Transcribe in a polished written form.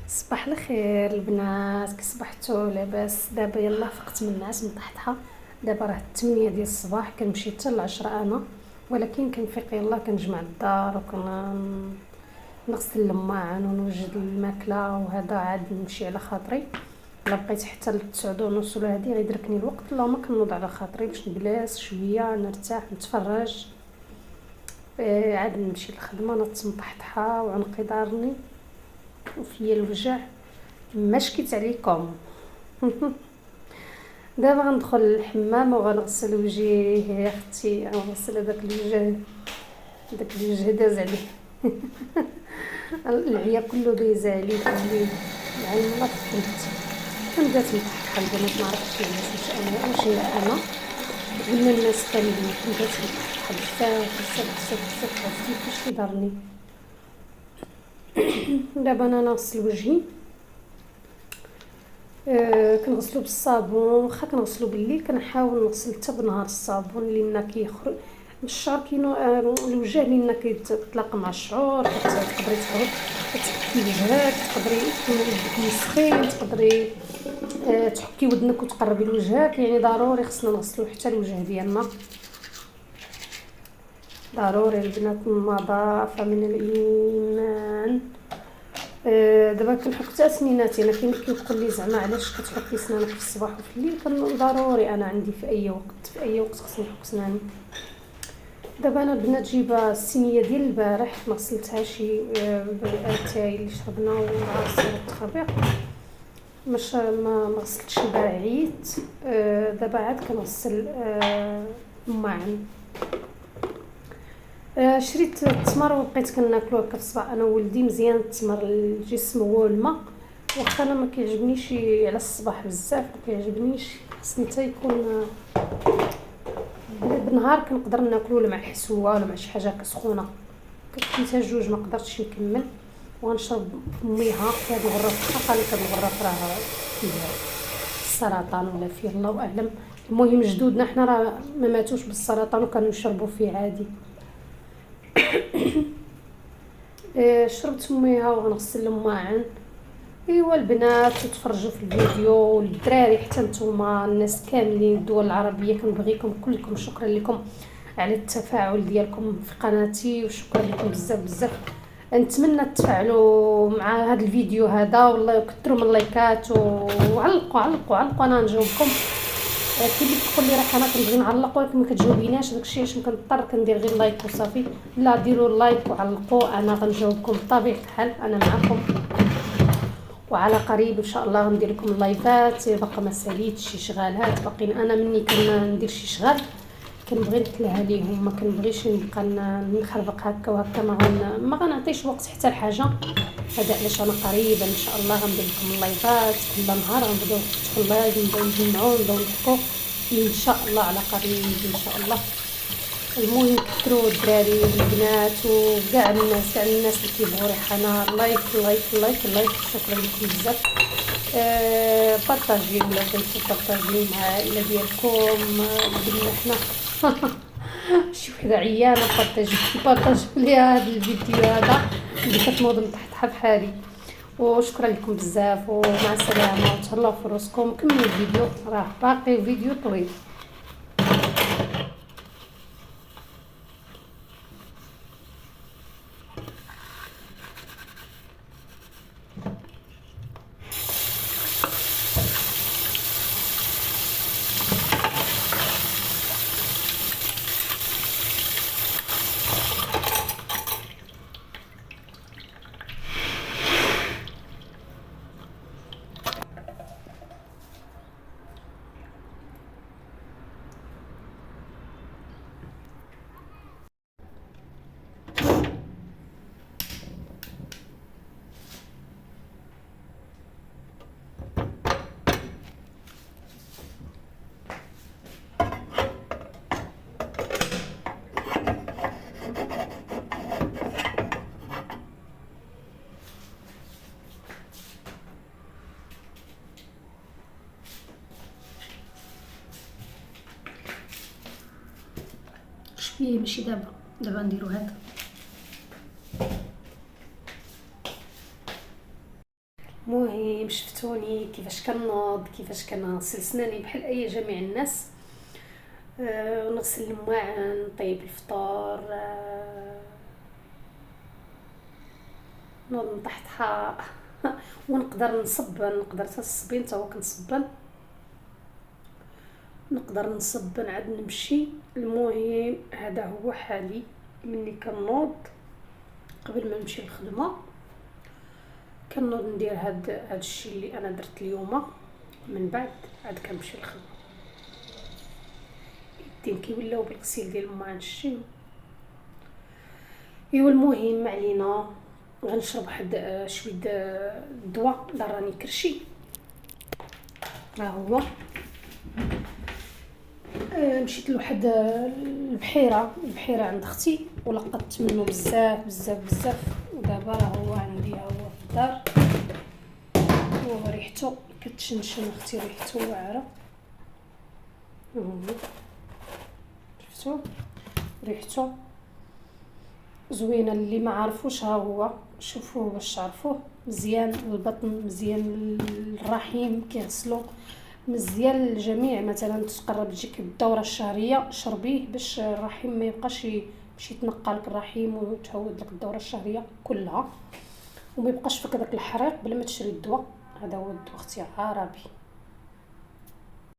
صباح الخير البنات، كي صبحتوا لاباس؟ دابا يلا فقت من النعاس من طحتها. دابا راه 8 ديال الصباح، كنمشي حتى ل10 انا، ولكن كنفيق يلا كنجمع الدار نغسل الماعن ونوجد الماكله وهذا، عاد نمشي على خاطري. الا بقيت حتى ل9 ونص ولا هادي غيدركني الوقت، اللهم كنوض على خاطري باش نجلس شويه نرتاح نتفرج. عاد نمشي للخدمه نط مطحطحه وعنقي دارني وفيا الوجع. ما شكيت عليكم. دابا غندخل للحمام وغنغسل وجهي يا اختي، غنغسل هذاك الوجه داز عليه. العيا كله دايز عليه في الليل. يعني الله كنت مطحطحه البنات، ما عرفتش علاش انا قلنا الناس كاملين كنت مطحطحه بزاف بزاف بزاف بزاف، عرفتي كلشي دارني. دابا انا نغسل وجهي. كنغسلو بالصابون، واخا كنغسلو بالليل كنحاول نغسل حتى بنهار الصابون لان كيخرج الشعر كينو الوجه لان كيتلاقى مع الشعور. تقدري تحكي وجهك، تقدري يكون سخين، تقدري تحكي ودنك وتقربي لوجهك. يعني ضروري خصنا نغسلو حتى الوجه ديالنا، ضروري البنات، النظافه من الايمان. دابا كنحك حتى سنيناتي. انا كاين اللي كيقول لي زعما علاش كتحكي سنانك في الصباح وفي الليل؟ ضروري انا عندي في اي وقت خصني نحك سناني. دابا انا البنات جايبه الصينيه ديال البارح ما غسلتهاش، بالاتاي اللي شربنا والعصير والتخابيق، مش ما غسلتش البارح، عييت. دابا عاد كنغسل الماعن. شريت التمر وبقيت كناكلو هكا في الصباح انا وولدي. مزيان التمر للجسم هو الماء، واخا انا ما كيعجبنيش على الصباح بزاف، ما كيعجبنيش. خصني حتى يكون بالنهار كنقدر ناكلو ولا مع الحسوه ولا مع شي حاجه سخونه. كنت جوج ما قدرتش نكمل وغنشرب ميها في هذه الغرف. قال لك هذه الغرف راه فيها السرطان ولا فيه الله اعلم. المهم جدودنا حنا راه ما ماتوش بالسرطان وكانوا يشربوا فيه عادي. شربت ميها وغنغسل الماعن. ايوا البنات تفرجوا في الفيديو، والدراري حتى نتوما الناس كاملين الدول العربيه كنبغيكم كلكم. شكرا لكم على التفاعل ديالكم في قناتي، وشكرا لكم بزاف بزاف. نتمنى تفاعلوا مع هذا الفيديو هذا، والله كثروا من اللايكات وعلقوا انا نجاوبكم. كي تقول لي راه انا كنبغي نعلق ولكن ما كتجاوبيناش، داكشي علاش كنضطر كندير غير لايك وصافي. لا ديروا اللايك وعلقوا، انا غنجاوبكم بطبيعه الحال، انا معكم. وعلى قريب ان شاء الله غندير لكم اللايفات. باقا ما ساليتش شي شغالات باقيين، انا مني كندير شي شغال كنبغي نتلها ليهم، ما كنبغيش نبقى نخربق هكا وهكا. ما غنعطيش وقت حتى لحاجه. هذا علاش انا قريبا ان شاء الله غندير لكم اللايفات كل نهار، غنبداو ندخل لايف نبداو نجمعوا نبداو نحكوا ان شاء الله على قريب ان شاء الله. المهم كثروا الدراري والبنات وكاع الناس، كاع الناس اللي كيبغوا ريحانه. لايك لايك لايك لايك، شكرا لكم بزاف. بارطاجيو ولا بغيتو بارطاجيو مع العائله ديالكم. قلنا حنا شي وحده عيانه بارطاجيو ليها هذا الفيديو هذا اللي كتنوض مطحطحه بحالي. وشكرا لكم بزاف ومع السلامه وتهلاو في روسكم. كملوا الفيديو راه باقي فيديو طويل. شويه ماشي دابا نديرو هكا. المهم شفتوني كيفاش كنوض، كيفاش كنغسل سناني بحال اي جميع الناس. ونغسل الماعن، نطيب الفطور، نوض نطحطحا. ونقدر نقدر حتى الصبين تا هو كنصبن، نقدر نصب نعاد نمشي. المهم هذا هو حالي مني كنوض قبل ما نمشي للخدمه. كنوض ندير هاد الشيء اللي انا درت اليوم، من بعد عاد كنمشي للخدمه. يدين كيولاو بالغسيل ديال الماعن الشيم. ايوا المهم ما علينا، غنشرب واحد شويه الدواء ضراني كرشي. ها هو. مشيت لواحد البحيره عند اختي ولقطت منه بزاف بزاف بزاف، ودابا راه هو عندي، ها هو في الدار. وريحته كتشنشن اختي، ريحته واعره. شفتوا ريحته زوينه. اللي ما عارفوش ها هو شوفوه باش تعرفوه. مزيان البطن، مزيان الرحيم كيغسلو، مزيان للجميع. مثلا تقرب تجيك الدوره الشهريه شربيه باش الرحيم ما يبقاش باش يتنقى لك الرحيم وتعود لك الدوره الشهريه كلها، وما يبقاش فيك داك الحريق بلا ما تشري الدواء. هذا هو الدواء اختي عربي.